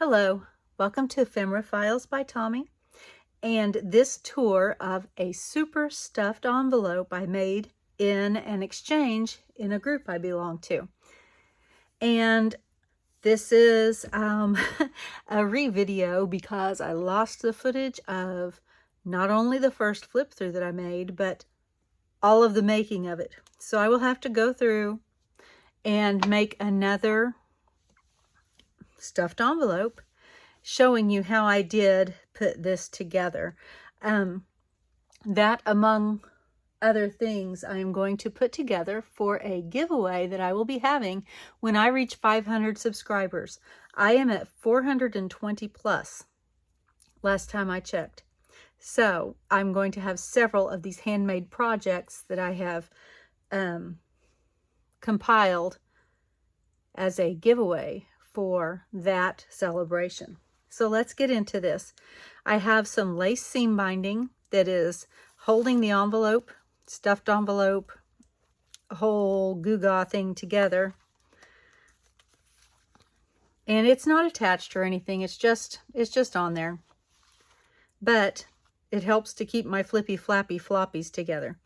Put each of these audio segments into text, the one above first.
Hello, welcome to Ephemera Files by Tommy, and this tour of a super stuffed envelope I made in an exchange in a group I belong to. And this is a re-video because I lost the footage of not only the first flip through that I made, but all of the making of it. So I will have to go through and make another stuffed envelope showing you how I did put this together. That, among other things, I am going to put together for a giveaway that I will be having when I reach 500 subscribers. I am at 420 plus last time I checked. So I'm going to have several of these handmade projects that I have compiled as a giveaway for that celebration. So let's get into this. I have some lace seam binding that is holding the envelope, stuffed envelope, whole gewgaw thing together. And it's not attached or anything, it's just on there. But it helps to keep my flippy flappy floppies together.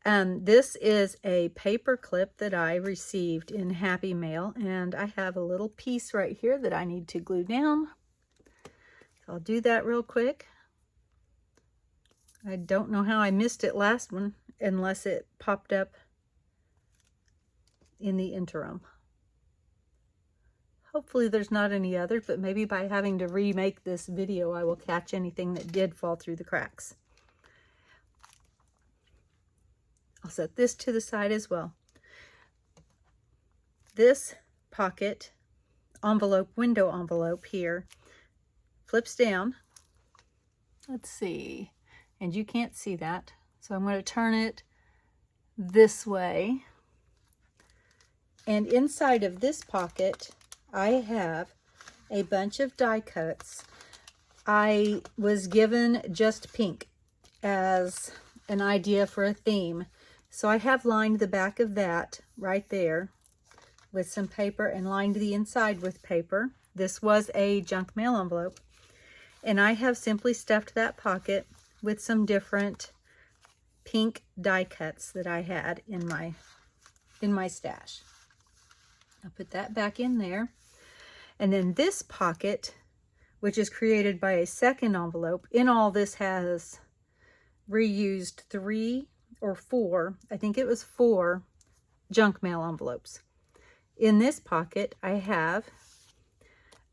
This is a paper clip that I received in Happy Mail, and I have a little piece right here that I need to glue down. So I'll do that real quick. I don't know how I missed it last one unless it popped up in the interim. Hopefully there's not any others, but maybe by having to remake this video I will catch anything that did fall through the cracks. I'll set this to the side as well. This pocket envelope, window envelope here, flips down. Let's see, and you can't see that, so I'm going to turn it this way. And inside of this pocket I have a bunch of die cuts. I was given just pink as an idea for a theme, so I have lined the back of that right there with some paper and lined the inside with paper. This was a junk mail envelope. And I have simply stuffed that pocket with some different pink die cuts that I had in my stash. I'll put that back in there. And then this pocket, which is created by a second envelope, in all this has reused 3 or 4, I think it was 4 junk mail envelopes. In this pocket I have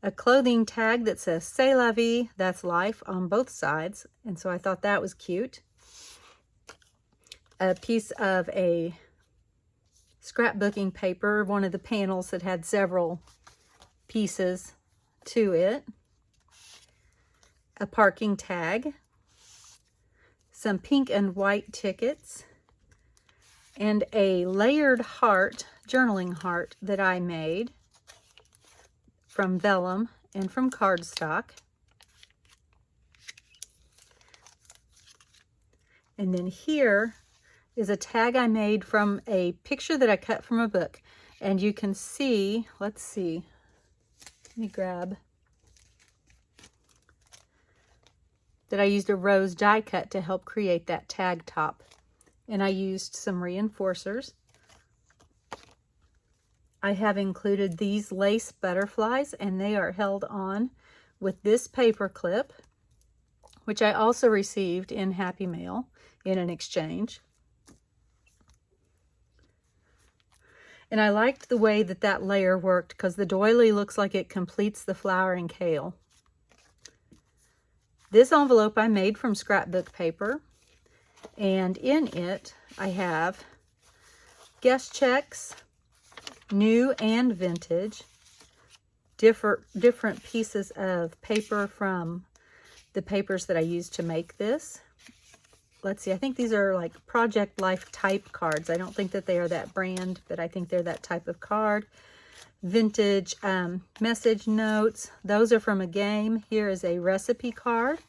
a clothing tag that says "C'est la vie," that's life, on both sides, and so I thought that was cute. A piece of a scrapbooking paper, one of the panels that had several pieces to it. A parking tag, some pink and white tickets, and a layered heart, journaling heart that I made from vellum and from cardstock. And then here is a tag I made from a picture that I cut from a book. And you can see, let's see, let me grab, that I used a rose die cut to help create that tag top. And I used some reinforcers. I have included these lace butterflies, and they are held on with this paper clip, which I also received in Happy Mail in an exchange. And I liked the way that that layer worked because the doily looks like it completes the flowering kale. This envelope I made from scrapbook paper, and in it I have guest checks, new and vintage, different pieces of paper from the papers that I used to make this. Let's see, I think these are like Project Life type cards. I don't think that they are that brand, but I think they're that type of card. Vintage message notes. Those are from a game. Here is a recipe card,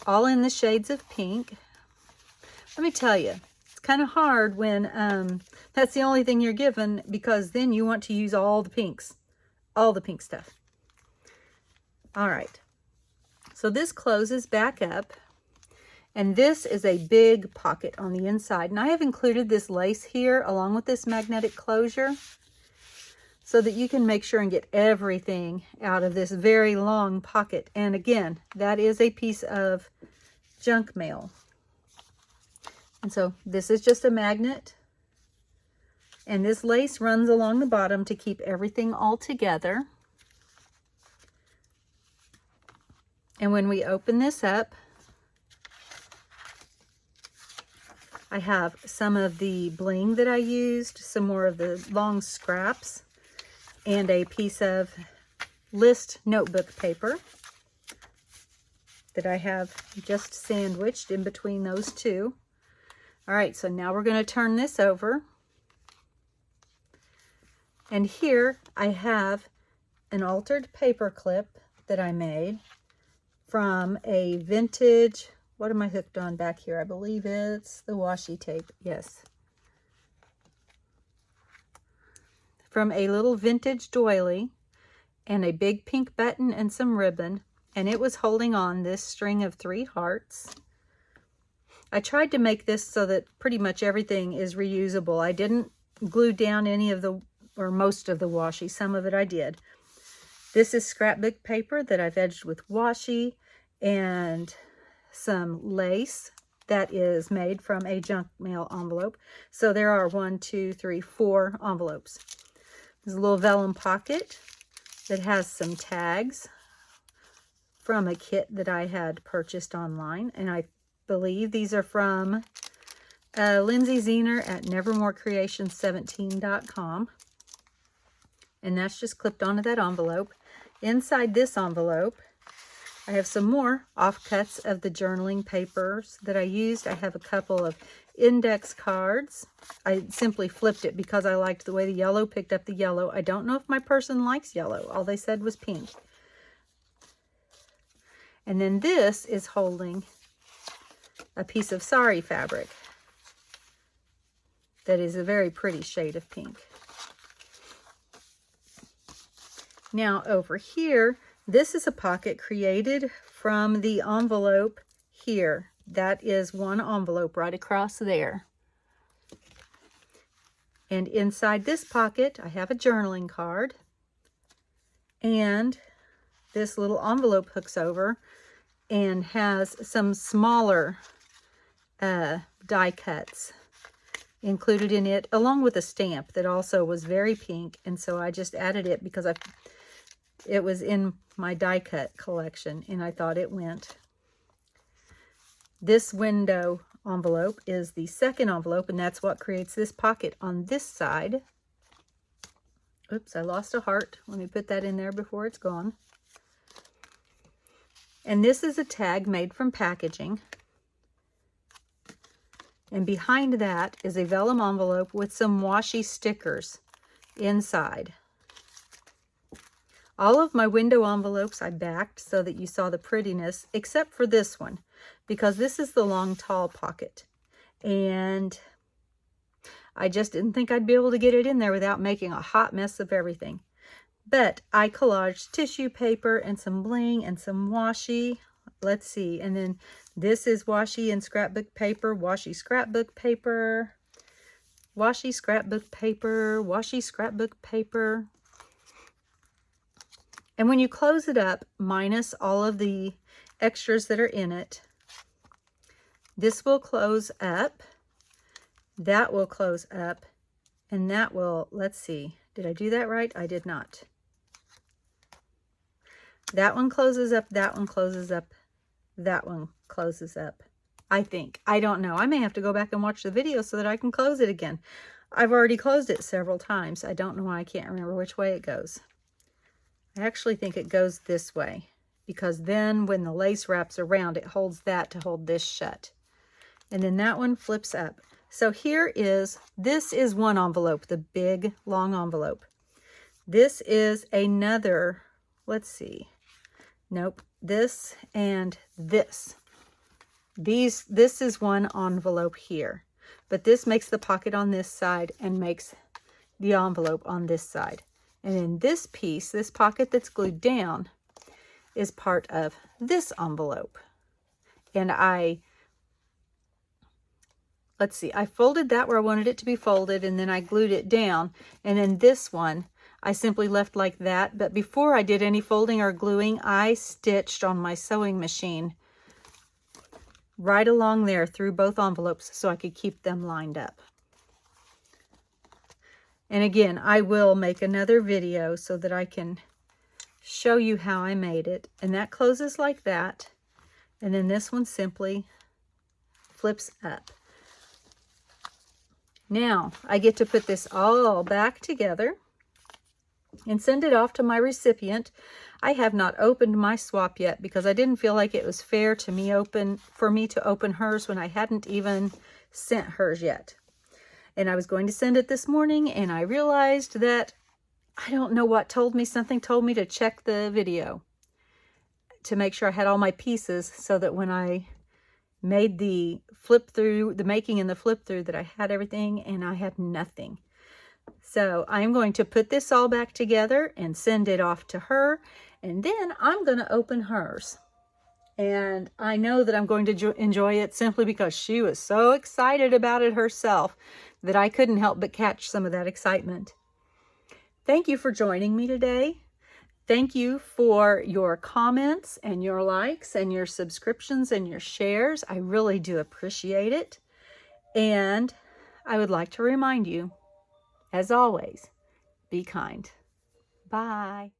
all in the shades of pink. Let me tell you, it's kind of hard when that's the only thing you're given, because then you want to use all the pinks, all the pink stuff. All right, so this closes back up, and this is a big pocket on the inside. And I have included this lace here along with this magnetic closure so that you can make sure and get everything out of this very long pocket. And again, that is a piece of junk mail. And so this is just a magnet. And this lace runs along the bottom to keep everything all together. And when we open this up, I have some of the bling that I used, some more of the long scraps, and a piece of list notebook paper that I have just sandwiched in between those two. All right, so now we're going to turn this over. And here I have an altered paper clip that I made from a vintage, what am I hooked on back here? I believe it's the washi tape, yes. From a little vintage doily, and a big pink button and some ribbon, and it was holding on this string of 3 hearts. I tried to make this so that pretty much everything is reusable. I didn't glue down any of the, or most of the washi. Some of it I did. This is scrapbook paper that I've edged with washi and some lace that is made from a junk mail envelope. So there are 1, 2, 3, 4 envelopes. There's a little vellum pocket that has some tags from a kit that I had purchased online, and I believe these are from Lindsay Zehner at nevermorecreations17.com. And that's just clipped onto that envelope. Inside this envelope, I have some more offcuts of the journaling papers that I used. I have a couple of index cards. I simply flipped it because I liked the way the yellow picked up the yellow. I don't know if my person likes yellow. All they said was pink. And then this is holding a piece of sari fabric that is a very pretty shade of pink. Now over here, this is a pocket created from the envelope here. That is one envelope right across there. And inside this pocket, I have a journaling card. And this little envelope hooks over and has some smaller die cuts included in it, along with a stamp that also was very pink. And so I just added it because it was in my die cut collection and I thought it went. This window envelope is the second envelope, and that's what creates this pocket on this side. Oops, I lost a heart. Let me put that in there before it's gone. And this is a tag made from packaging. And behind that is a vellum envelope with some washi stickers inside. All of my window envelopes I backed so that you saw the prettiness, except for this one, because this is the long, tall pocket. And I just didn't think I'd be able to get it in there without making a hot mess of everything. But I collaged tissue paper and some bling and some washi. Let's see. And then this is washi and scrapbook paper, washi scrapbook paper, washi scrapbook paper, washi scrapbook paper. And when you close it up, minus all of the extras that are in it, this will close up, that will close up, and that will, let's see, did I do that right? I did not. That one closes up, that one closes up, that one closes up, I think. I don't know. I may have to go back and watch the video so that I can close it again. I've already closed it several times. I don't know why I can't remember which way it goes. I actually think it goes this way, because then when the lace wraps around, it holds that to hold this shut. And then that one flips up. So here is, this is one envelope, the big long envelope. This is another, let's see, nope, this and this. This is one envelope here, but this makes the pocket on this side and makes the envelope on this side. And then this piece, this pocket that's glued down, is part of this envelope. And let's see, I folded that where I wanted it to be folded, and then I glued it down. And then this one, I simply left like that. But before I did any folding or gluing, I stitched on my sewing machine right along there through both envelopes so I could keep them lined up. And again, I will make another video so that I can show you how I made it. And that closes like that. And then this one simply flips up. Now I get to put this all back together and send it off to my recipient. I have not opened my swap yet because I didn't feel like it was fair to me for me to open hers when I hadn't even sent hers yet. And I was going to send it this morning, and I realized that I don't know what something told me to check the video to make sure I had all my pieces, so that when I made the flip through, the making and the flip through, that I had everything, and I had nothing. So I'm going to put this all back together and send it off to her, and then I'm going to open hers. And I know that I'm going to enjoy it simply because she was so excited about it herself that I couldn't help but catch some of that excitement. Thank you for joining me today. Thank you for your comments and your likes and your subscriptions and your shares. I really do appreciate it. And I would like to remind you, as always, be kind. Bye.